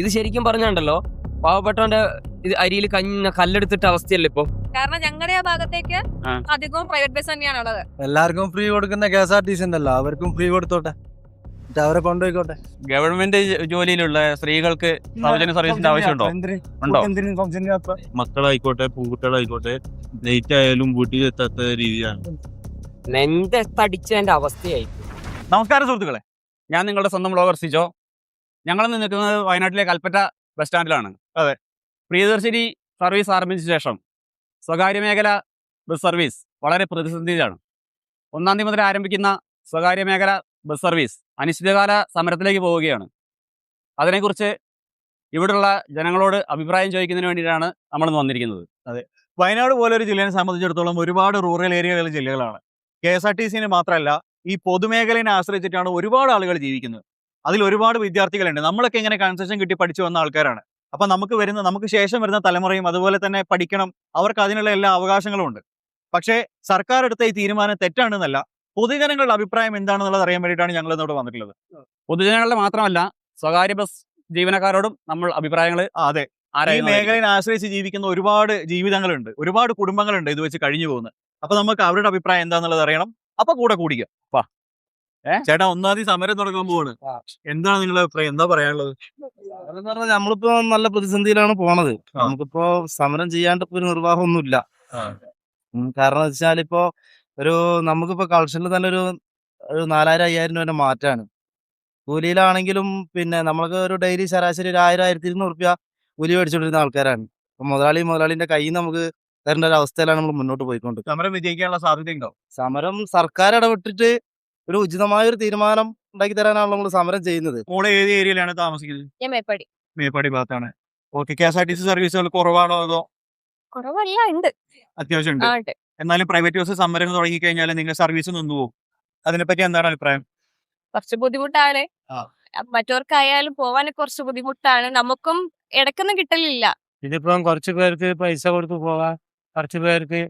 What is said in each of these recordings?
ഇത് ശരിക്കും പറഞ്ഞുണ്ടല്ലോ പാവപ്പെട്ടവന്റെ ഇത് അരിയിൽ കല്ലെടുത്തിട്ട അവസ്ഥയല്ലേ ഇപ്പൊ. കാരണം ഞങ്ങളുടെ ആ ഭാഗത്തേക്ക് അധികവും പ്രൈവറ്റ് ബസ് തന്നെയാണ് ഉള്ളത്. എല്ലാവർക്കും ഫ്രീ കൊടുക്കുന്ന KSRTC ഉണ്ടല്ലോ, അവർക്കും ഫ്രീ കൊടുത്തോട്ടെ, അവരെ കൊണ്ടുപോയിക്കോട്ടെ. ഗവൺമെന്റ് ജോലിയിലുള്ള സ്ത്രീകൾക്ക് സൗജന്യ സർവീസിന്റെ ആവശ്യമുണ്ടോ? ഉണ്ടോ? മക്കളായിക്കോട്ടെ പെൺകുട്ടികളായിക്കോട്ടെ ലേറ്റ് ആയാലും വീട്ടിൽ എത്താത്ത രീതിയാണ്. നെഞ്ചടിച്ചതിന്റെ അവസ്ഥയായി. നമസ്കാരം സുഹൃത്തുക്കളെ, ഞാൻ നിങ്ങളുടെ സ്വന്തം ബ്ലോഗർ സിജോ. ഞങ്ങളിന്ന് നിൽക്കുന്നത് വയനാട്ടിലെ കൽപ്പറ്റ ബസ് സ്റ്റാൻഡിലാണ്. അതെ, പ്രിയദർശിനി സർവീസ് ആരംഭിച്ച ശേഷം സ്വകാര്യ മേഖല ബസ് സർവീസ് വളരെ പ്രതിസന്ധിയിലാണ്. 1-ാം തീയതി മുതൽ ആരംഭിക്കുന്ന സ്വകാര്യ മേഖല ബസ് സർവീസ് അനിശ്ചിതകാല സമരത്തിലേക്ക് പോവുകയാണ്. അതിനെക്കുറിച്ച് ഇവിടെയുള്ള ജനങ്ങളോട് അഭിപ്രായം ചോദിക്കുന്നതിന് വേണ്ടിയിട്ടാണ് നമ്മളിന്ന് വന്നിരിക്കുന്നത്. വയനാട് പോലൊരു ജില്ലയെ സംബന്ധിച്ചിടത്തോളം ഒരുപാട് റൂറൽ ഏരിയകളിലെ ജില്ലകളാണ്. KSRTC മാത്രമല്ല, ഈ പൊതുമേഖലയെ ആശ്രയിച്ചിട്ടാണ് ഒരുപാട് ആളുകൾ ജീവിക്കുന്നത്. അതിൽ ഒരുപാട് വിദ്യാർത്ഥികളുണ്ട്. നമ്മളൊക്കെ ഇങ്ങനെ കൺസെഷൻ കിട്ടി പഠിച്ചു വന്ന ആൾക്കാരാണ്. അപ്പം നമുക്ക് ശേഷം വരുന്ന തലമുറയും അതുപോലെ തന്നെ പഠിക്കണം, അവർക്ക് അതിനുള്ള എല്ലാ അവകാശങ്ങളും ഉണ്ട്. പക്ഷേ സർക്കാർ എടുത്ത ഈ തീരുമാനം തെറ്റാണെന്നല്ല, പൊതുജനങ്ങളുടെ അഭിപ്രായം എന്താണെന്നുള്ളത് അറിയാൻ വേണ്ടിയിട്ടാണ് ഞങ്ങൾ ഇന്നോട് വന്നിട്ടുള്ളത്. പൊതുജനങ്ങളുടെ മാത്രമല്ല, സ്വകാര്യ ബസ് ജീവനക്കാരോടും നമ്മൾ അഭിപ്രായങ്ങൾ അതെ, ഈ മേഖലയെ ആശ്രയിച്ച് ജീവിക്കുന്ന ഒരുപാട് ജീവിതങ്ങളുണ്ട്, ഒരുപാട് കുടുംബങ്ങളുണ്ട് ഇത് വെച്ച് കഴിഞ്ഞു പോകുന്നത്. അപ്പൊ നമുക്ക് അവരുടെ അഭിപ്രായം എന്താണെന്നുള്ളത് അറിയണം. അപ്പൊ കൂടെ കൂടിക്കുക. ചേട്ടാ, 1-ാം തീയതി സമരം തുടങ്ങാൻ പോവാണ്. എന്താണ് നിങ്ങളുടെ അഭിപ്രായം? എന്താ പറയാനുള്ളത്? അതെന്ന് പറഞ്ഞാൽ നമ്മളിപ്പോ നല്ല പ്രതിസന്ധിയിലാണ് പോണത്. നമുക്കിപ്പോ സമരം ചെയ്യാണ്ട് ഇപ്പൊ ഒരു നിർവാഹമൊന്നുമില്ല. കാരണം വെച്ചാൽ ഇപ്പോ നമുക്കിപ്പോ കളക്ഷനിൽ തന്നെ ഒരു 4000-5000 രൂപ മാറ്റാണ്. കൂലിയിലാണെങ്കിലും പിന്നെ നമ്മൾക്ക് ഒരു ഡെയിലി ശരാശരി 1000-1200 റുപ്യ കൂലി മേടിച്ചുകൊണ്ടിരുന്ന ആൾക്കാരാണ്. അപ്പൊ മുതലാളിന്റെ കയ്യിൽ നിന്ന് നമുക്ക് തരേണ്ട ഒരു അവസ്ഥയിലാണ് നമ്മൾ മുന്നോട്ട് പോയിക്കൊണ്ട്. സമരം വിജയിക്കാനുള്ള സാധ്യതയുണ്ടോ? സമരം സർക്കാർ ഇടപെട്ടിട്ട് ഒരു ഉചിതമായ ഒരു തീരുമാനം ഉണ്ടാക്കി തരാനാണ് നമ്മൾ സമരം ചെയ്യുന്നത്. മോളെ ഏത് ഏരിയയിലാണ് താമസിക്കുന്നത്? ഞാൻ മേപ്പാടി ഭാഗത്താണ്. ഓക്കെ, KSRTC സർവീസുകൾ കുറവാണോ അതോ? കുറവല്ല, ഉണ്ട്, അത്യാവശ്യം ഉണ്ട്. എന്നാലും പ്രൈവറ്റ് ബസ് സമരം തുടങ്ങി കഴിഞ്ഞാൽ നിങ്ങൾ സർവീസ് നിന്നുപോകും. അതിനെപ്പറ്റി എന്താണ് അഭിപ്രായം? കുറച്ച് ബുദ്ധിമുട്ടാണ്. മറ്റവർക്കായാലും പോവാനൊക്കെ കുറച്ച് ബുദ്ധിമുട്ടാണ്. നമുക്കും ഇടക്കൊന്നും കിട്ടലില്ല. ഇതിപ്പം കുറച്ച് പേർക്ക് പൈസ കൊടുത്ത് പോകാം, കുറച്ച് പേർക്ക്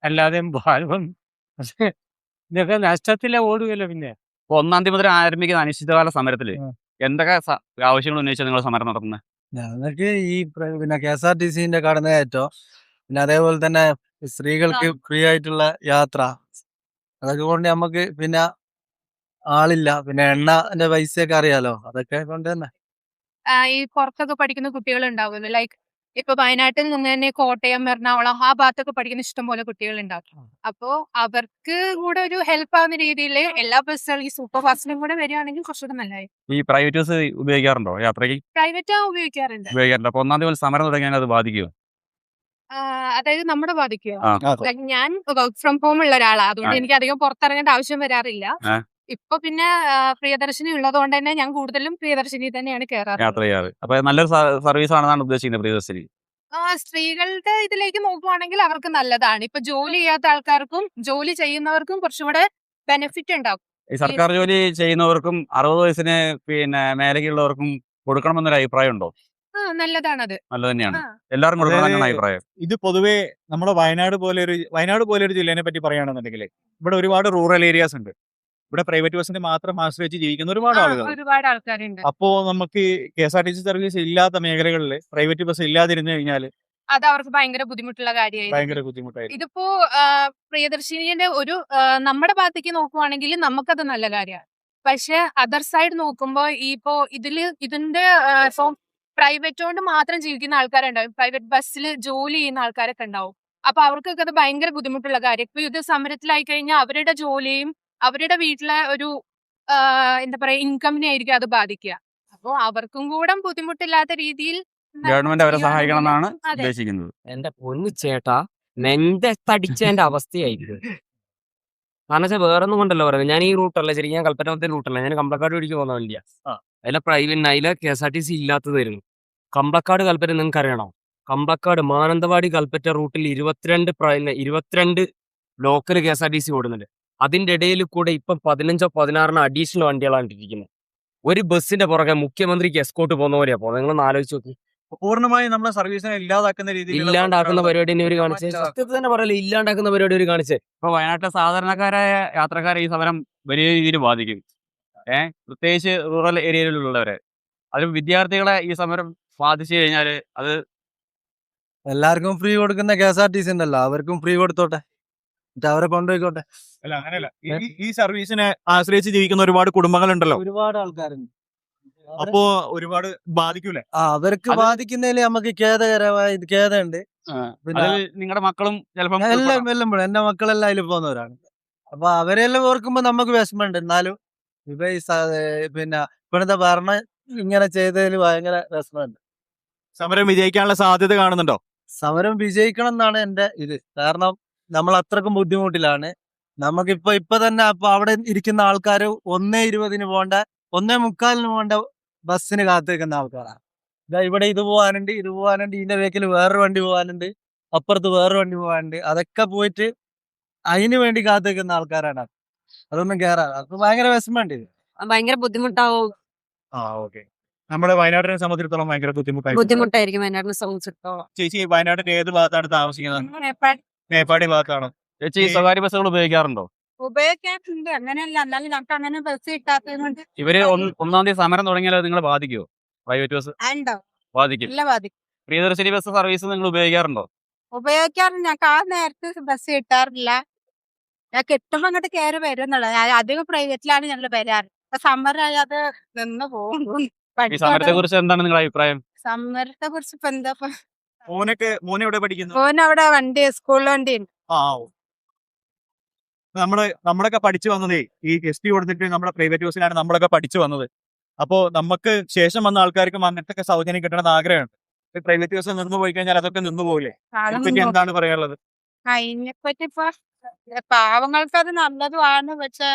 അല്ലാതെയും പോകാൻ. ഇതൊക്കെ നഷ്ടത്തിലെ ഓടുകയല്ലോ. പിന്നെ 1-ാം തീയതി മുതൽ ആരംഭിക്കുന്ന അനിശ്ചിതകാല സമരത്തിൽ എന്തൊക്കെ ആവശ്യങ്ങൾ ഉന്നയിച്ചാൽ നിങ്ങൾ സമരം നടത്തുന്നത്? ഞങ്ങൾക്ക് ഈ പിന്നെ KSRTC കടന്നുകയറ്റോ, പിന്നെ അതേപോലെ തന്നെ സ്ത്രീകൾക്ക് ഫ്രീ ആയിട്ടുള്ള യാത്ര, അതൊക്കെ കൊണ്ട് നമുക്ക് പിന്നെ ആളില്ല. പിന്നെ എണ്ണന്റെ പൈസയൊക്കെ അറിയാലോ, അതൊക്കെ കൊണ്ട് തന്നെ. ഈ പുറത്തൊക്കെ പഠിക്കുന്ന കുട്ടികൾ ഉണ്ടാവുമല്ലോ, ലൈക്ക് ഇപ്പൊ വയനാട്ടിൽ നിന്ന് തന്നെ കോട്ടയം, എറണാകുളം ആ ഭാഗത്തൊക്കെ പഠിക്കുന്ന ഇഷ്ടംപോലെ കുട്ടികൾ ഉണ്ടാവും. അപ്പോ അവർക്ക് കൂടെ ഒരു ഹെൽപ്പ് ആവുന്ന രീതിയിൽ എല്ലാ ബസ്സുകളും ഈ സൂപ്പർ ഫാസ്റ്റിനും കൂടെ വരികയാണെങ്കിൽ കുറച്ചുകൂടെ നല്ലതായിരിക്കും. ഈ പ്രൈവറ്റ് ബസ് ഉപയോഗിക്കാറുണ്ടോ യാത്രയ്ക്ക്? പ്രൈവറ്റ് ഉപയോഗിക്കാറുണ്ട്. അപ്പൊ 1-ാം തീയതി സമരം തുടങ്ങിയാൽ അത് ബാധിക്കുമോ? അതായത് നമ്മുടെ ബാധിക്കുക. ഞാൻ വർക്ക് ഫ്രം ഹോം ഉള്ള ഒരാളാണ്, അതുകൊണ്ട് എനിക്ക് അധികം പുറത്തിറങ്ങേണ്ട ആവശ്യം വരാറില്ല. ഇപ്പൊ പിന്നെ പ്രിയദർശിനി ഉള്ളത് കൊണ്ട് തന്നെ ഞാൻ കൂടുതലും പ്രിയദർശിനി തന്നെയാണ് കേറാറ്. അപ്പൊ നല്ലൊരു സർവീസ് ആണെന്നാണ് ഉദ്ദേശിക്കുന്നത് പ്രിയദർശിനി. സ്ത്രീകളുടെ ഇതിലേക്ക് നോക്കുവാണെങ്കിൽ അവർക്ക് നല്ലതാണ്. ഇപ്പൊ ജോലി ചെയ്യാത്ത ആൾക്കാർക്കും ജോലി ചെയ്യുന്നവർക്കും കുറച്ചുകൂടെ ബെനിഫിറ്റ് ഉണ്ടാവും. ഈ സർക്കാർ ജോലി ചെയ്യുന്നവർക്കും 60 വയസ്സിന് പിന്നെ മേലേക്കുള്ളവർക്കും കൊടുക്കണമെന്നൊരു അഭിപ്രായം ഉണ്ടോ? നല്ലതാണത്. നല്ലത് തന്നെയാണ്, എല്ലാവർക്കും കൊടുക്കണം അഭിപ്രായം. ഇത് പൊതുവേ നമ്മുടെ വയനാട് പോലെ ഒരു ജില്ലേനെ പറ്റി പറയുകയാണെന്നുണ്ടെങ്കിൽ ഇവിടെ ഒരുപാട് റൂറൽ ഏരിയാസ് ഉണ്ട്. ഇവിടെ പ്രൈവറ്റ് ബസ്സിനെ മാത്രം ആശ്രയിച്ച് ജീവിക്കുന്ന ഒരുപാട് ആൾക്കാരുണ്ട്. അപ്പോ നമുക്ക് KSRTC സർവീസ് ഇല്ലാത്ത മേഖലകളിൽ പ്രൈവറ്റ് ബസ് ഇല്ലാതിരുന്നു കഴിഞ്ഞാൽ അത് അവർക്ക് ഭയങ്കര ബുദ്ധിമുട്ടുള്ള കാര്യമായിരിക്കും. ഇതിപ്പോ പ്രിയദർശിനിയുടെ ഒരു നമ്മുടെ ഭാഗത്തേക്ക് നോക്കുവാണെങ്കിൽ നമുക്കത് നല്ല കാര്യമാണ്. പക്ഷെ അതർ സൈഡ് നോക്കുമ്പോ ഇപ്പോ ഇതിന്റെ ഇപ്പൊ പ്രൈവറ്റ് കൊണ്ട് മാത്രം ജീവിക്കുന്ന ആൾക്കാരുണ്ടാവും, പ്രൈവറ്റ് ബസ്സിൽ ജോലി ചെയ്യുന്ന ആൾക്കാരൊക്കെ ഉണ്ടാവും. അപ്പൊ അവർക്കൊക്കെ അത് ഭയങ്കര ബുദ്ധിമുട്ടുള്ള കാര്യം. ഇപ്പൊ ഇത് സമരത്തിലായി കഴിഞ്ഞാൽ അവരുടെ ജോലിയും അവരുടെ വീട്ടിലെ ഒരു എന്താ പറയാ ഇൻകമിനെ ആയിരിക്കും അത് ബാധിക്കുക. അപ്പൊ അവർക്കും കൂടെ ബുദ്ധിമുട്ടില്ലാത്ത രീതിയിൽ ഗവൺമെന്റ് അവരെ സഹായിക്കണം എന്നാണ് ഉദ്ദേശിക്കുന്നത്. എന്റെ പൊന്നു ചേട്ടാ, നെഞ്ചടിച്ചതിന്റെ അവസ്ഥയായിരിക്കും. കാരണം വെച്ചാൽ വേറൊന്നും കൊണ്ടല്ലോ പറയുന്നത്. ഞാൻ ഈ റൂട്ടല്ല, ശരി, ഞാൻ കൽപ്പറ്റ റൂട്ടല്ല, ഞാൻ കമ്പളക്കാട് വഴിക്ക് പോകുന്ന വണ്ടിയാ. അതിലെ അതിലെ KSRTC ഇല്ലാത്തതായിരുന്നു. കമ്പളക്കാട് കൽപ്പറ്റ നിങ്ങൾക്ക് അറിയണോ? കമ്പളക്കാട് മാനന്തവാടി കൽപ്പറ്റ റൂട്ടിൽ 22 ലോക്കൽ KSRTC ഓടുന്നുണ്ട്. അതിന്റെ ഇടയിൽ കൂടെ ഇപ്പം 15-16 അഡീഷണൽ വണ്ടികളാണ് ഇരിക്കുന്നത്. ഒരു ബസ്സിന്റെ പുറകെ മുഖ്യമന്ത്രിക്ക് എസ്കോട്ട് പോകുന്ന പോലെയാ പോകുന്നത്. നിങ്ങളൊന്ന് ആലോചിച്ച് നോക്കി. പൂർണ്ണമായും നമ്മുടെ സർവീസിനെ ഇല്ലാണ്ടാക്കുന്ന പരിപാടി തന്നെ ഒരു കാണിച്ചേ. സത്യത്തിൽ തന്നെ പറയല്ലേ, ഇല്ലാണ്ടാക്കുന്ന പരിപാടി ഒരു കാണിച്ചേ. ഇപ്പൊ വയനാട്ടിലെ സാധാരണക്കാരായ യാത്രക്കാരെ ഈ സമരം വലിയ രീതിയിൽ ബാധിക്കും. പ്രത്യേകിച്ച് റൂറൽ ഏരിയയിലുള്ളവരെ. അതിൽ വിദ്യാർത്ഥികളെ ഈ സമരം ബാധിച്ചു കഴിഞ്ഞാൽ അത് എല്ലാവർക്കും ഫ്രീ കൊടുക്കുന്ന KSRTC ഉണ്ടല്ലോ, അവർക്കും ഫ്രീ കൊടുത്തോട്ടെ, എന്നിട്ട് അവരെ കൊണ്ടുപോയിക്കോട്ടെ. അല്ല അങ്ങനെയല്ല, ഈ സർവീസിനെ ആശ്രയിച്ച് ജീവിക്കുന്ന ഒരുപാട് കുടുംബങ്ങളുണ്ടല്ലോ, ഒരുപാട് ആൾക്കാരുണ്ട്. അപ്പോ ഒരുപാട് ബാധിക്കൂലേ? അവർക്ക് അത് ബാധിക്കുന്നതിൽ നമുക്ക് ഖേദകരമായ ഖേദമുണ്ട്. പിന്നെ അതിൽ നിങ്ങളുടെ മക്കളും ചിലപ്പം എല്ലാം വെല്ലുമ്പോൾ എന്റെ മക്കളെല്ലാം അതിൽ പോകുന്നവരാണ്. അപ്പൊ അവരെല്ലാം ഓർക്കുമ്പോ നമുക്ക് വിഷമമുണ്ട്. എന്നാലും ഇപ്പൊ ഈ പിന്നെ ഇപ്പോഴത്തെ ഭരണം ഇങ്ങനെ ചെയ്തതിൽ ഭയങ്കര വിഷമമുണ്ട്. സമരം വിജയിക്കാനുള്ള സാധ്യത കാണുന്നുണ്ടോ? സമരം വിജയിക്കണം എന്നാണ് എന്റെ ഇത്. കാരണം നമ്മൾ അത്രക്കും ബുദ്ധിമുട്ടിലാണ്. ഇപ്പൊ തന്നെ അപ്പൊ അവിടെ ഇരിക്കുന്ന ആൾക്കാർ 1:20 പോകേണ്ട 1:45 പോകേണ്ട ബസ്സിന് കാത്തു നിൽക്കുന്ന ആൾക്കാരാണ്. ഇവിടെ ഇത് പോകാനുണ്ട്, ഇതിന്റെ വേക്കിൽ വേറൊരു വണ്ടി പോകാനുണ്ട്, അപ്പുറത്ത് വേറൊരു വണ്ടി പോകാനുണ്ട്. അതൊക്കെ പോയിട്ട് അതിന് വേണ്ടി കാത്തു നിൽക്കുന്ന ആൾക്കാരാണ്. അതൊന്നും കേറാൻ അപ്പൊ ഭയങ്കര വിഷമമുണ്ട് ഇത്. ഭയങ്കര ബുദ്ധിമുട്ടാവും. ഓക്കെ. നമ്മുടെ വയനാടിനെ സംബന്ധിച്ചിടത്തോളം ഭയങ്കര ബുദ്ധിമുട്ടായിരിക്കും. ബുദ്ധിമുട്ടായിരിക്കും വയനാടിനെ സംബന്ധിച്ചിടത്തോളം. ചേച്ചി വയനാടിന്റെ ഏത് ഭാഗത്താണ് താമസിക്കുന്നത്? മേപ്പാടി ഭാഗത്താണ്. ചേച്ചി ഈ സ്വകാര്യ ബസ്സുകൾ ഉപയോഗിക്കാറുണ്ടോ? ഉപയോഗിക്കാറുണ്ട്, അങ്ങനെയല്ല. എന്നാലും നമുക്ക് അങ്ങനെ ബസ് കിട്ടാത്തതുകൊണ്ട് ഇവര് 1-ാം തീയതി സമരം തുടങ്ങിയാൽ അത് നിങ്ങളെ ബാധിക്കുമോ? പ്രൈവറ്റ് ബസ് ഉണ്ടാവും, ബാധിക്കും. ഇല്ല ബാധിക്കും. പ്രിയദർശിനി ബസ് സർവീസ് നിങ്ങൾ ഉപയോഗിക്കാറുണ്ടോ? ഉപയോഗിക്കാറുണ്ട്. ഞങ്ങൾക്ക് ആ നേരത്ത് ബസ് കിട്ടാറില്ല. ഞാൻ കിട്ടുമ്പോ അങ്ങോട്ട് കയറി വരുന്നുള്ളത്. അധികം പ്രൈവറ്റിലാണ് ഞങ്ങൾ വരാറ്. സമരം അത് നിന്ന് പോകും. ഈ സമരത്തെ കുറിച്ച് എന്താണ് നിങ്ങളുടെ അഭിപ്രായം? സമരത്തെ കുറിച്ച് ഇപ്പൊ എന്താ മോനെ എവിടെ പഠിക്കുന്നു? അവിടെ വണ്ടി, സ്കൂൾ വണ്ടി ഉണ്ട്. നമ്മളൊക്കെ പഠിച്ചു വന്നതേ ഈ ST കൊടുത്തിട്ട് നമ്മുടെ പ്രൈവറ്റ് ബസ്സിലാണ് നമ്മളൊക്കെ പഠിച്ചു വന്നത്. അപ്പോ നമുക്ക് ശേഷം വന്ന ആൾക്കാർക്ക് അങ്ങനത്തെ സൗജന്യം കിട്ടണമെന്ന് ആഗ്രഹമുണ്ട്. പ്രൈവറ്റ് ബസ് നിന്ന് പോയി കഴിഞ്ഞാൽ അതൊക്കെ നിന്ന് പോകില്ലേ? ഇതിനെപ്പറ്റി എന്താണ് പറയാനുള്ളത്? അതിനെപ്പറ്റി ഇപ്പൊ പാവങ്ങൾക്ക് അത് നല്ലതുമാണ്. പക്ഷെ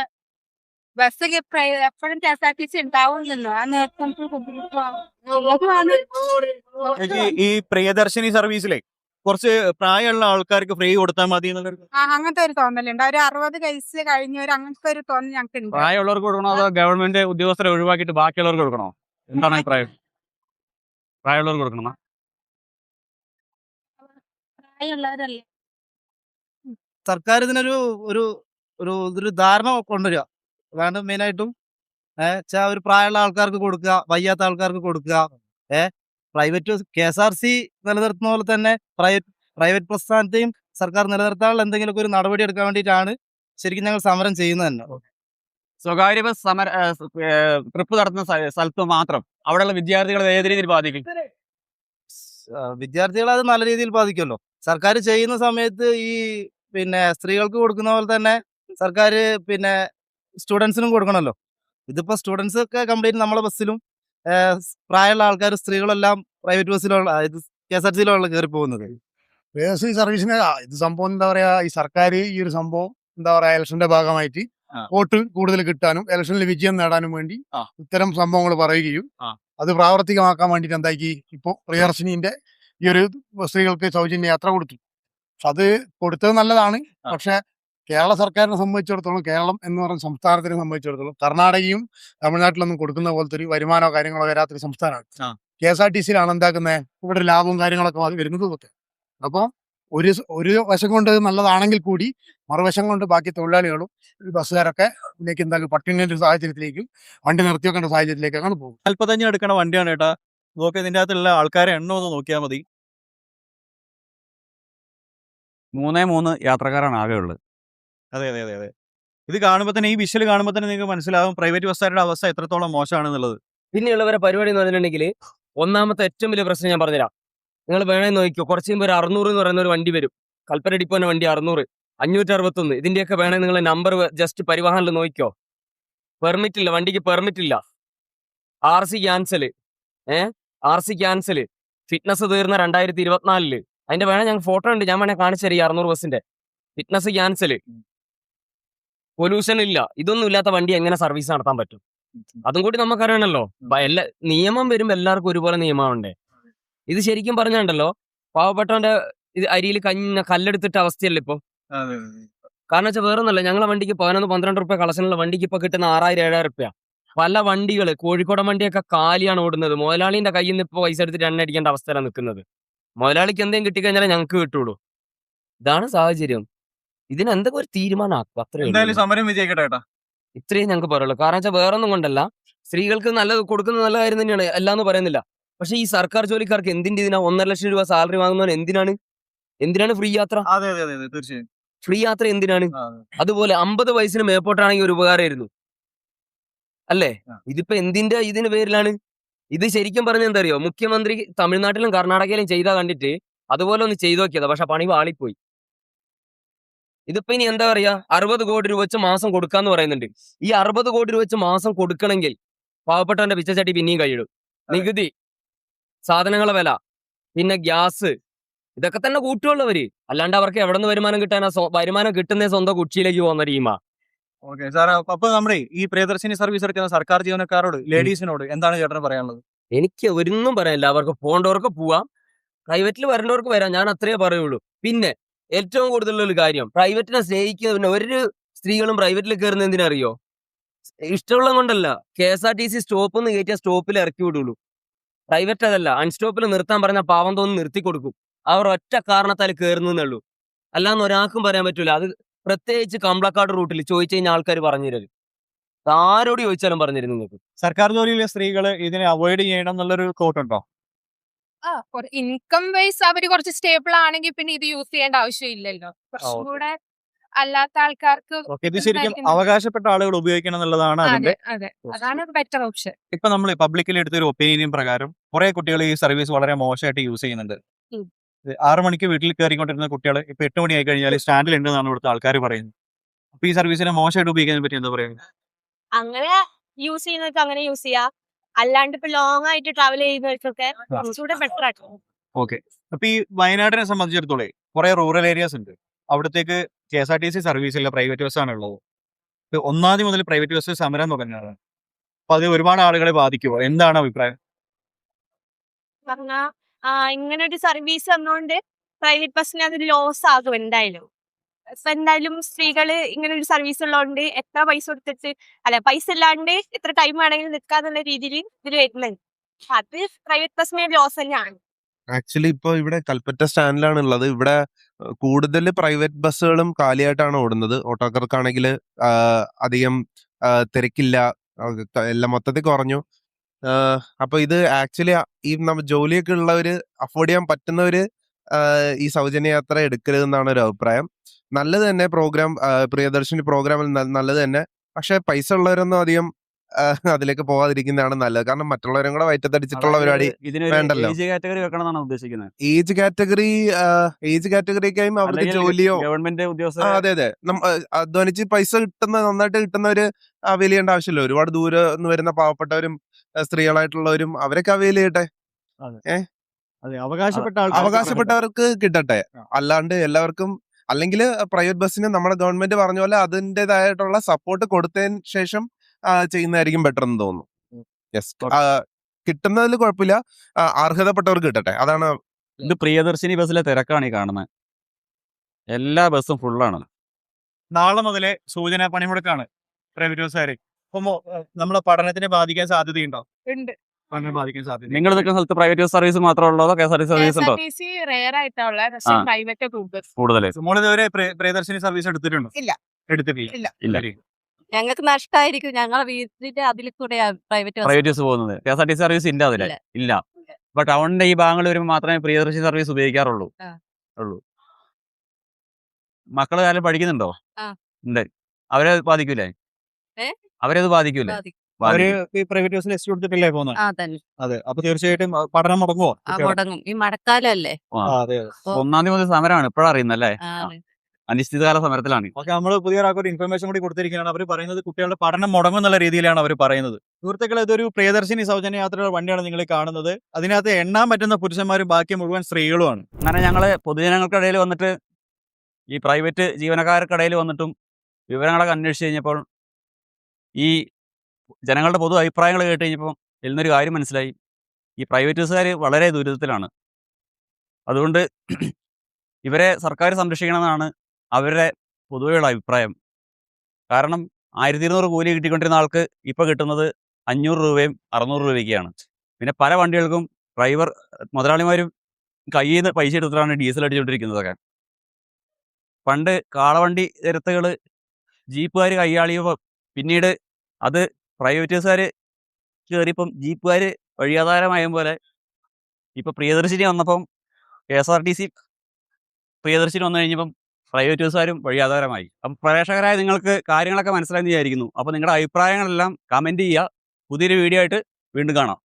ബസ് എപ്പോഴും KSRTC ഉണ്ടാവുന്നില്ല. ആ നേരത്തെ നമുക്ക് ബുദ്ധിമുട്ടാണ്. ഈ പ്രിയദർശിനി സർവീസിലെ കുറച്ച് പ്രായമുള്ള ആൾക്കാർക്ക് ഫ്രീ കൊടുത്താൽ മതി എന്നുള്ളൊരു അങ്ങനത്തെ ഒരു തോന്നലുണ്ട്. ഒരു 60 വയസ്സ് കഴിഞ്ഞവർ അങ്ങനത്തെ ഒരു തോന്നൽ ഞങ്ങൾക്ക് ഉണ്ട്. പ്രായമുള്ളവർക്ക് കൊടുക്കണോ അതോ ഗവൺമെന്റ് ഉദ്യോഗസ്ഥരെ ഒഴിവാക്കിയിട്ട് ബാക്കിയുള്ളവർക്ക് കൊടുക്കണോ? എന്താണ് അഭിപ്രായം? പ്രായമുള്ളവർക്ക് കൊടുക്കണോ? പ്രായമുള്ളവരല്ലേ. സർക്കാർ ഇതിനൊരു ഒരു ഒരു ധാരണ കൊണ്ടുവരിക. അതാണ് മെയിനായിട്ടും. ഒരു പ്രായമുള്ള ആൾക്കാർക്ക് കൊടുക്കുക, വയ്യാത്ത ആൾക്കാർക്ക് കൊടുക്കുക. പ്രൈവറ്റ് KSRTC നിലനിർത്തുന്ന പോലെ തന്നെ പ്രൈവറ്റ് പ്രസ്ഥാനത്തെയും സർക്കാർ നിലനിർത്താനുള്ള എന്തെങ്കിലുമൊക്കെ ഒരു നടപടി എടുക്കാൻ വേണ്ടിയിട്ടാണ് ശരിക്കും ഞങ്ങൾ സമരം ചെയ്യുന്നത് തന്നെ. സ്വകാര്യ ബസ് ട്രിപ്പ് നടത്തുന്ന സ്ഥലത്ത് മാത്രം അവിടെയുള്ള വിദ്യാർത്ഥികളെ ഏത് രീതിയിൽ ബാധിക്കും? വിദ്യാർത്ഥികളെ അത് നല്ല രീതിയിൽ ബാധിക്കുമല്ലോ. സർക്കാർ ചെയ്യുന്ന സമയത്ത് ഈ സ്ത്രീകൾക്ക് കൊടുക്കുന്ന പോലെ തന്നെ സർക്കാർ സ്റ്റുഡൻസിനും കൊടുക്കണമല്ലോ. ഇതിപ്പോ സ്റ്റുഡൻസ് ഒക്കെ കംപ്ലീറ്റ് നമ്മളെ ബസ്സിലും പ്രായമുള്ള ആൾക്കാർ, സ്ത്രീകളെല്ലാം പ്രൈവറ്റ് ബസ്സിലുള്ള KSRTC കയറി പോകുന്നത്. ഈ സർവീസിന് ഇത് സംഭവം എന്താ പറയാ, ഈ സർക്കാർ ഈ ഒരു സംഭവം എന്താ പറയാ ഇലക്ഷന്റെ ഭാഗമായിട്ട് വോട്ട് കൂടുതൽ കിട്ടാനും ഇലക്ഷനിൽ വിജയം നേടാനും വേണ്ടി ഇത്തരം സംഭവങ്ങൾ പറയുകയും അത് പ്രാവർത്തികമാക്കാൻ വേണ്ടിയിട്ട് എന്താക്കി ഇപ്പൊ പ്രിയദർശിനിന്റെ ഈ ഒരു സ്ത്രീകൾക്ക് സൗജന്യ യാത്ര കൊടുത്തു. അത് കൊടുത്തത് നല്ലതാണ്. പക്ഷെ കേരള സർക്കാരിനെ സംബന്ധിച്ചിടത്തോളം, കേരളം എന്ന് പറയുന്ന സംസ്ഥാനത്തിനെ സംബന്ധിച്ചിടത്തോളം കർണാടകയും തമിഴ്നാട്ടിലൊന്നും കൊടുക്കുന്ന പോലത്തെ ഒരു വരുമാനമോ കാര്യങ്ങളോ വരാത്തൊരു സംസ്ഥാനമാണ്. KSRTC-യിലാണ് എന്താക്കുന്നത് ഇവിടെ ലാഭവും കാര്യങ്ങളൊക്കെ വരുന്നതൊക്കെ. അപ്പോൾ ഒരു വശം കൊണ്ട് നല്ലതാണെങ്കിൽ കൂടി മറുവശം കൊണ്ട് ബാക്കി തൊഴിലാളികളും ബസ്സുകാരൊക്കെ ഇതിലേക്ക് എന്തായാലും പട്ടിണിയുടെ ഒരു സാഹചര്യത്തിലേക്കും വണ്ടി നിർത്തി വെക്കേണ്ട സാഹചര്യത്തിലേക്കാണ് പോകും. 45 എടുക്കണ വണ്ടിയാണ് കേട്ടാ. നോക്കി ഇതിന്റെ അകത്തുള്ള ആൾക്കാരെ എണ്ണം ഒന്ന് നോക്കിയാൽ മതി. 3 യാത്രക്കാരാണ് ആകെ ഉള്ളത്. അതെ. ഇത് കാണുമ്പോൾ തന്നെ, ഈ വിഷ്വൽ കാണുമ്പോൾ തന്നെ നിങ്ങൾക്ക് മനസ്സിലാവും പ്രൈവറ്റ് ബസ്സുകാരുടെ അവസ്ഥ എത്രത്തോളം മോശമാണെന്നുള്ളത്. പിന്നെയുള്ളവരെ പരിപാടി എന്ന് പറഞ്ഞിട്ടുണ്ടെങ്കിൽ ഒന്നാമത്തെ ഏറ്റവും വലിയ പ്രശ്നം ഞാൻ പറഞ്ഞുതരാം. നിങ്ങൾ വേണമെങ്കിൽ നോക്കിയോ, കുറച്ച് മുമ്പ് ഒരു 600 എന്ന് പറയുന്ന ഒരു വണ്ടി വരും. കൽപ്പന ഡിപ്പോന്റെ വണ്ടി 600, 561. ഇതിന്റെയൊക്കെ വേണമെങ്കിൽ നിങ്ങൾ നമ്പർ ജസ്റ്റ് പരിവാഹനിൽ നോക്കിയോ. പെർമിറ്റ് ഇല്ല, വണ്ടിക്ക് പെർമിറ്റ് ഇല്ല. RC ക്യാൻസൽ, ഫിറ്റ്നസ് തീർന്ന 2024. അതിന്റെ വേണേ ഞങ്ങൾ ഫോട്ടോ ഉണ്ട്, ഞാൻ വേണേ കാണിച്ചു തരാം. 600 ബസ്സിന്റെ ഫിറ്റ്നസ് ക്യാൻസൽ, പൊല്യൂഷൻ ഇല്ല. ഇതൊന്നും ഇല്ലാത്ത വണ്ടി എങ്ങനെ സർവീസ് നടത്താൻ പറ്റും? അതും കൂടി നമുക്കറിയണല്ലോ. നിയമം വരുമ്പോ എല്ലാവർക്കും ഒരുപോലെ നിയമമുണ്ടേ. ഇത് ശരിക്കും പറഞ്ഞുണ്ടല്ലോ, പാവപ്പെട്ടവന്റെ ഇത് അരിയിൽ കല്ലെടുത്തിട്ട അവസ്ഥയല്ലേ ഇപ്പൊ. കാരണം വെച്ചാൽ വേറെ ഒന്നല്ല, ഞങ്ങളെ വണ്ടിക്ക് 11-12 റുപ്യ കളക്ഷനുള്ള വണ്ടിക്ക് ഇപ്പൊ കിട്ടുന്ന 6000-7000 റുപ്യ. പല വണ്ടികള് കോഴിക്കോടൻ വണ്ടിയൊക്കെ കാലിയാണ് ഓടുന്നത്. മുതലാളിന്റെ കയ്യിൽ നിന്ന് ഇപ്പൊ പൈസ എടുത്തിട്ട് എണ്ണ അടിക്കേണ്ട അവസ്ഥയിലാണ് നിൽക്കുന്നത്. മുതലാളിക്ക് എന്തെങ്കിലും കിട്ടിക്കഴിഞ്ഞാലേ ഞങ്ങൾക്ക് കിട്ടുള്ളൂ. ഇതാണ് സാഹചര്യം. ഇതിന് എന്തൊക്കെ ഒരു തീരുമാനമാക്കും. അത്രയും സമരം വിജയിക്കട്ടെ. ഇത്രയും ഞങ്ങൾക്ക് പറയുള്ളൂ. കാരണം വെച്ചാൽ വേറൊന്നും കൊണ്ടല്ല, സ്ത്രീകൾക്ക് നല്ലത് കൊടുക്കുന്നത് നല്ല കാര്യം തന്നെയാണ്, അല്ലാന്ന് പറയുന്നില്ല. പക്ഷെ ഈ സർക്കാർ ജോലിക്കാർക്ക് എന്തിന്റെ ഇതിനാ 1,50,000 രൂപ സാലറി വാങ്ങുന്നവൻ എന്തിനാണ് ഫ്രീ യാത്ര? അതെ അതെ അതെ തീർച്ചയായും. ഫ്രീ യാത്ര എന്തിനാണ്? അതുപോലെ 50 വയസ്സിന് മേപ്പോട്ടാണെങ്കിൽ ഒരു ഉപകാരമായിരുന്നു അല്ലേ? ഇതിപ്പോ ഇതിന് പേരിലാണ്? ഇത് ശരിക്കും പറഞ്ഞ എന്താ അറിയോ, മുഖ്യമന്ത്രി തമിഴ്നാട്ടിലും കർണാടകയിലും ചെയ്താ കണ്ടിട്ട് അതുപോലെ ഒന്ന് ചെയ്തു നോക്കിയതാ, പക്ഷെ പണി വാളിപ്പോയി. ഇതിപ്പോ ഇനി എന്താ പറയാ, 60 കോടി രൂപ വെച്ച് മാസം കൊടുക്കാന്ന് പറയുന്നുണ്ട്. ഈ 60 കോടി രൂപ വെച്ച് മാസം കൊടുക്കണമെങ്കിൽ പാവപ്പെട്ടവന്റെ പിച്ചച്ചട്ടി പിന്നെയും കഴിയിടും. നികുതി, സാധനങ്ങളെ വില, പിന്നെ ഗ്യാസ്, ഇതൊക്കെ തന്നെ കൂട്ടുള്ളവര്. അല്ലാണ്ട് അവർക്ക് എവിടെ നിന്ന് വരുമാനം കിട്ടാനാ? വരുമാനം കിട്ടുന്ന സ്വന്തം കുച്ചിയിലേക്ക് പോകുന്ന ടീമാ. ഓക്കെ സാർ, അപ്പൊ നമ്മുടെ ഈ പ്രിയദർശിനി സർവീസ് എടുക്കുന്ന സർക്കാർ ജീവനക്കാരോട്, ലേഡീസിനോട് എന്താണ് ചേട്ടന് പറയാനുള്ളത്? എനിക്ക് ഒന്നും പറയാനില്ല. അവർക്ക് പോകേണ്ടവർക്ക് പോവാം, പ്രൈവറ്റിൽ വരേണ്ടവർക്ക് വരാം. ഞാൻ അത്രേ പറയുള്ളൂ. പിന്നെ ഏറ്റവും കൂടുതലുള്ള ഒരു കാര്യം, പ്രൈവറ്റിനെ സ്നേഹിക്കുന്ന ഒരു സ്ത്രീകളും പ്രൈവറ്റിൽ കയറുന്ന എന്തിനറിയോ? ഇഷ്ടമുള്ള കൊണ്ടല്ല. KSRTC സ്റ്റോപ്പിൽ നിന്ന് കയറ്റിയ സ്റ്റോപ്പിൽ ഇറക്കി വിടുള്ളൂ. പ്രൈവറ്റ് അതല്ല, അൺസ്റ്റോപ്പിൽ നിർത്താൻ പറഞ്ഞ പാവം തോന്നി നിർത്തി കൊടുക്കും. അവർ ഒറ്റ കാരണത്താൽ കയറുന്നേ ഉള്ളൂ. അല്ലാന്ന് ഒരാൾക്കും പറയാൻ പറ്റൂല. അത് പ്രത്യേകിച്ച് കമ്പളക്കാട് റൂട്ടിൽ ചോദിച്ചു കഴിഞ്ഞാൽ ആൾക്കാർ പറഞ്ഞു തരും. ആരോട് ചോദിച്ചാലും പറഞ്ഞു തരും നിങ്ങൾക്ക്. സർക്കാർ ജോലിയിലെ സ്ത്രീകൾ ഇതിനെ അവോയ്ഡ് ചെയ്യണം എന്നുള്ളൊരു കോട്ട് ഉണ്ടോ? ഇൻകം വൈസ് അവര് കുറച്ച് സ്റ്റേബിൾ ആണെങ്കിൽ പിന്നെ ഇത് യൂസ് ചെയ്യേണ്ട ആവശ്യമില്ലല്ലോ. കുറച്ചും കൂടെ അല്ലാത്ത ആൾക്കാർക്ക് ഓക്കെ, ഇത് ശരിക്കും അവകാശപ്പെട്ട ആളുകൾ ഉപയോഗിക്കണം എന്നുള്ളതാണ് അതിന്റെ. അതെ, അതാണ് ബെറ്റർ ഓപ്ഷൻ. ഇപ്പൊ നമ്മൾ പബ്ലിക്കിൽ എടുത്തൊരു ഒപ്പീനിയൻ പ്രകാരം കുറെ കുട്ടികൾ ഈ സർവീസ് വളരെ മോശമായിട്ട് യൂസ് ചെയ്യുന്നുണ്ട്. 6 മണിക്ക് വീട്ടിൽ കയറിക്കൊണ്ടിരുന്ന കുട്ടികൾ ഇപ്പൊ 8 മണി ആയി കഴിഞ്ഞാൽ സ്റ്റാൻഡിൽ ഉണ്ടെന്നാണ് ഇവിടുത്തെ ആൾക്കാർ പറയുന്നത്. അപ്പൊ ഈ സർവീസിനെ മോശമായിട്ട് ഉപയോഗിക്കുന്നതിനെ പറ്റി എന്താ പറയുന്നത്? അങ്ങനെ യൂസ് ചെയ്യുന്നവർക്ക് അങ്ങനെ യൂസ് ചെയ്യാം, അല്ലാണ്ട് ഇപ്പൊ ലോങ് ആയിട്ട് ട്രാവൽ ചെയ്യുന്നവർക്കൊക്കെ കുറച്ചുകൂടെ ബെറ്റർ ആക്കും. ഓക്കെ, അപ്പൊ ഈ വയനാടിനെ സംബന്ധിച്ചിടത്തോളം കുറെ റൂറൽ ഏരിയാസ് ഉണ്ട്. അവിടത്തേക്ക് KSRTC സർവീസ് ഇല്ല, പ്രൈവറ്റ് ബസ് ആണ് ഉള്ളത്. ഇപ്പൊ 1 മുതൽ പ്രൈവറ്റ് ബസ് സമരം തുടങ്ങുന്നതാണ്. അപ്പൊ അത് ഒരുപാട് ആളുകളെ ബാധിക്കുമോ? എന്താണ് അഭിപ്രായം? പറഞ്ഞാ ഇങ്ങനെ ഒരു സർവീസ് വന്നോണ്ട് പ്രൈവറ്റ് ബസ്സിന് അത് ലോസ് ആകും എന്തായാലും. ഇപ്പൊ എന്തായാലും സ്ത്രീകള് ഇങ്ങനെ ഒരു സർവീസ് ഉള്ളതുകൊണ്ട് എത്ര പൈസ കൊടുത്തിട്ട് പൈസ ഇല്ലാണ്ട് എത്ര ടൈം വേണമെങ്കിലും നിൽക്കാന്നുള്ള രീതിയിൽ ഇതിൽ വരുന്നുണ്ട്. അത് പ്രൈവറ്റ് ബസ്സിന് ലോസ് തന്നെയാണ്. ആക്ച്വലി ഇപ്പൊ ഇവിടെ കൽപ്പറ്റ സ്റ്റാൻഡിലാണ് ഉള്ളത്. ഇവിടെ കൂടുതൽ പ്രൈവറ്റ് ബസ്സുകളും കാലിയായിട്ടാണ് ഓടുന്നത്. ഓട്ടോക്കാർക്കാണെങ്കിൽ അധികം തിരക്കില്ല, എല്ലാം മൊത്തത്തിൽ കുറഞ്ഞു. അപ്പൊ ഇത് ആക്ച്വലി ഈ ജോലിയൊക്കെ ഉള്ളവര്, അഫോർഡ് ചെയ്യാൻ പറ്റുന്നവര് ഈ സൗജന്യ യാത്ര എടുക്കരുതെന്നാണ് ഒരു അഭിപ്രായം. നല്ലത് തന്നെ പ്രോഗ്രാം, പ്രിയദർശിനി പ്രോഗ്രാമിൽ നല്ലത് തന്നെ. പക്ഷെ പൈസ ഉള്ളവരൊന്നും അധികം അതിലേക്ക് പോകാതിരിക്കുന്നതാണ് നല്ലത്. കാരണം മറ്റുള്ളവരും കൂടെ വയറ്റത്തടിച്ചിട്ടുള്ള പരിപാടി വേണ്ടല്ലോ. ഏജ് കാറ്റഗറി വെക്കണമെന്നാണ് ഉദ്ദേശിക്കുന്നത്. ഏജ് കാറ്റഗറിക്കായും അവർക്ക് ജോലിയോ ഗവൺമെന്റ് ഉദ്യോഗസ്ഥർ. അതെ അതെ, അധ്വാനിച്ച് പൈസ നന്നായിട്ട് കിട്ടുന്നവര് അവൈൽ ചെയ്യേണ്ട ആവശ്യമില്ല. ഒരുപാട് ദൂരെ നിന്ന് വരുന്ന പാവപ്പെട്ടവരും സ്ത്രീകളായിട്ടുള്ളവരും അവരൊക്കെ അവൈൽ ചെയ്യട്ടെ. അവകാശപ്പെട്ടവർക്ക് കിട്ടട്ടെ. അല്ലാണ്ട് എല്ലാവർക്കും, അല്ലെങ്കിൽ പ്രൈവറ്റ് ബസ്സിന് നമ്മുടെ ഗവൺമെന്റ് പറഞ്ഞ പോലെ അതിൻ്റെതായിട്ടുള്ള സപ്പോർട്ട് കൊടുത്തതിന് ശേഷം ചെയ്യുന്നതായിരിക്കും ബെറ്റർ എന്ന് തോന്നുന്നു. യെസ്, കിട്ടുന്നതിൽ കുഴപ്പമില്ല, അർഹതപ്പെട്ടവർക്ക് കിട്ടട്ടെ, അതാണ്. ഇത് പ്രിയദർശിനി ബസ്സിലെ തിരക്കാണ് ഈ കാണുന്നത്. എല്ലാ ബസ്സും ഫുള്ളാണ്. നാളെ മുതലേ സൂചന പണിമുടക്കാണ് പ്രൈവറ്റ് ബസ്സുകാരെ. അപ്പൊ നമ്മളെ പഠനത്തിനെ ബാധിക്കാൻ സാധ്യതയുണ്ടോ? ഉണ്ട്. ബാധിക്കാൻ സാധ്യത. നിങ്ങൾ നിൽക്കുന്ന സ്ഥലത്ത് പ്രൈവറ്റ് ബസ് സർവീസ് മാത്രമേ ഉള്ളൂ, KSRTC സർവീസ് ഉണ്ടോ? റെയർ ആയിട്ടുള്ള പ്രൈവറ്റ് കൂടുതൽ. മോളിതുവരെ പ്രിയദർശിനി സർവീസ് എടുത്തിട്ടുണ്ടോ? ഇല്ല. എടുത്തിട്ടില്ല. ഇല്ല. ഞങ്ങൾക്ക് നഷ്ടമായിരിക്കും. ഞങ്ങളെ വീട്ടിന്റെ അതിൽ കൂടെ പ്രൈവറ്റ് ബസ് പോകുന്നത്. KSRTC സർവീസ് ഇല്ല അതിലെ. ഇല്ല. അപ്പൊ ടൗണിന്റെ ഈ ഭാഗങ്ങളിൽ വരുമ്പോൾ മാത്രമേ പ്രിയദർശിനി സർവീസ് ഉപയോഗിക്കാറുള്ളൂ. മക്കള് കാലം പഠിക്കുന്നുണ്ടോ? ഉണ്ട്. അവരെ ബാധിക്കൂലേ? അവരത് ബാധിക്കൂലേ? അവര് ഈ പ്രൈവറ്റ് ബസ്സിൽ എസ് കൊടുത്തിട്ടല്ലേ പോകുന്നത്? അതെ. അപ്പൊ തീർച്ചയായിട്ടും പഠനം മുടങ്ങുമോ? മുടങ്ങും. ഈ മഴക്കാലല്ലേ. 1 മുതൽ സമരമാണ്, ഇപ്പോഴാണ് അറിയുന്നല്ലേ? അനിശ്ചിതകാല സമരത്തിലാണ്. ഓക്കെ, നമ്മൾ പുതിയ ഒരു ഇൻഫർമേഷൻ കൂടി കൊടുത്തിരിക്കുകയാണ്. അവർ പറയുന്നത് കുട്ടികളുടെ പഠനം മുടങ്ങും എന്നുള്ള രീതിയിലാണ് അവർ പറയുന്നത്. സുഹൃത്തുക്കളെ, ഇതൊരു പ്രിയദർശിനി സൗജന്യ യാത്രയുടെ വണ്ടിയാണ് നിങ്ങൾ കാണുന്നത്. അതിനകത്ത് എണ്ണാൻ പറ്റുന്ന പുരുഷന്മാരും ബാക്കി മുഴുവൻ സ്ത്രീകളുമാണ്. അങ്ങനെ ഞങ്ങള് പൊതുജനങ്ങൾക്കിടയിൽ വന്നിട്ട്, ഈ പ്രൈവറ്റ് ജീവനക്കാർക്കിടയിൽ വന്നിട്ടും വിവരങ്ങളൊക്കെ അന്വേഷിച്ച് കഴിഞ്ഞപ്പോൾ, ഈ ജനങ്ങളുടെ പൊതു അഭിപ്രായങ്ങൾ കേട്ട് കഴിഞ്ഞപ്പോൾ ഇതിനൊരു കാര്യം മനസ്സിലായി. ഈ പ്രൈവറ്റ് ബസ്സുകാർ വളരെ ദുരിതത്തിലാണ്. അതുകൊണ്ട് ഇവരെ സർക്കാർ സംരക്ഷിക്കണമെന്നാണ് അവരുടെ പൊതുവെയുള്ള അഭിപ്രായം. കാരണം 1200 കൂലി കിട്ടിക്കൊണ്ടിരുന്ന ആൾക്ക് ഇപ്പോൾ കിട്ടുന്നത് 500 രൂപയും 600 രൂപയ്ക്കാണ്. പിന്നെ പല വണ്ടികൾക്കും ഡ്രൈവർ മുതലാളിമാരും കയ്യിൽ നിന്ന് പൈസ എടുത്തിട്ടാണ് ഡീസൽ അടിച്ചുകൊണ്ടിരിക്കുന്നതൊക്കെ. പണ്ട് കാളവണ്ടി നിരത്തുകൾ ജീപ്പുകാർ കൈയാളിയപ്പോൾ പിന്നീട് അത് പ്രൈവറ്റ് ബസ്സുകാർ കയറിയപ്പം ജീപ്പുകാർ വഴിയാധാരമായ പോലെ ഇപ്പം പ്രിയദർശിനി വന്നപ്പം KSRTC പ്രിയദർശിനി വന്നു കഴിഞ്ഞപ്പം പ്രൈവറ്റ് ബസ്സുകാരും വഴിയാധാരമായി. അപ്പം പ്രേക്ഷകരായ നിങ്ങൾക്ക് കാര്യങ്ങളൊക്കെ മനസ്സിലായെന്ന് വിചാരിക്കുന്നു. അപ്പോൾ നിങ്ങളുടെ അഭിപ്രായങ്ങളെല്ലാം കമൻറ്റ് ചെയ്യുക. പുതിയൊരു വീഡിയോ ആയിട്ട് വീണ്ടും കാണാം.